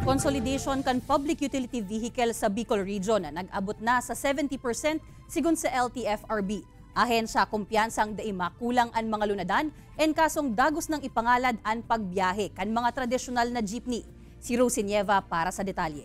Consolidation kan public utility vehicle sa Bicol Region nag-abot na sa 70% sigon sa LTFRB. Ahensya kumpiyansang daima kulang an mga lunadan en kasong dagos ng ipangalad an pagbiyahe kan mga tradisyonal na jeepney. Si Rosie Nieva para sa detalye.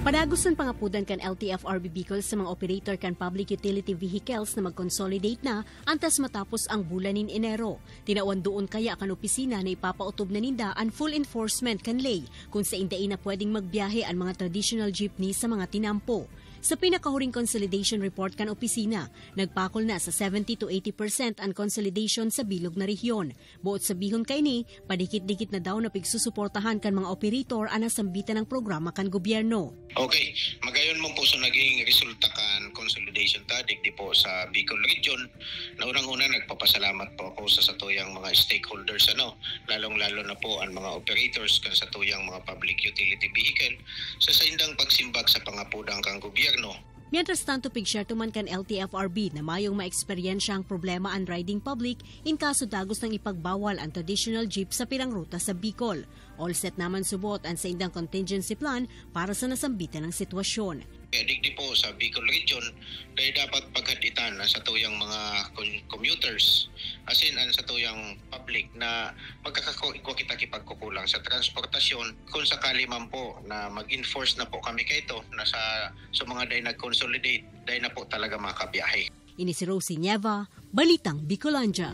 Padagos ng pangapudan kan LTFRB Bicol sa mga operator kan public utility vehicles na mag-consolidate na antas matapos ang bulan nin Enero. Tinawan doon kaya kan opisina na ipapautob na ninda ang full enforcement kan lay kung sa indain na pwedeng magbiyahe ang mga traditional jeepney sa mga tinampo. Sa pinakahuring consolidation report kan opisina, nagpakol na sa 70 to 80% ang consolidation sa bilog na rehiyon. Buot sabihon kay ni, padikit-dikit na daw na pigsusuportahan kan mga operator ang nasambitan ng programa kan gobyerno. Okay, magayon mo po sa naging resulta kan consolidation tadik di po sa Bicol Region. Na unang-una nagpapasalamat po ako sa satuyang mga stakeholders lalong-lalo na po ang mga operators kan satuyang mga public utility vehicle sa saindang pagsimbag sa pangapudang kang gobyerno. Mientras tanto, pigshare tuman kan LTFRB na mayong maeksperiensya ang problema ang riding public in kaso dagos ng ipagbawal ang traditional jeep sa pirang ruta sa Bicol. All set naman subot ang sa indang contingency plan para sa nasambitan ng sitwasyon. Digdi po sa Bicol Region dahil dapat paghatitan sa tuyang mga commuters asin ang sa tuyang public na magkakakuha kita kipagkukulang sa transportasyon kung sakali man po na mag-enforce na po kami kay ito na sa mga day nag-consolidate day na po talaga makabiyahe. Ini si Rosie Nieva, Balitang Bicolanja.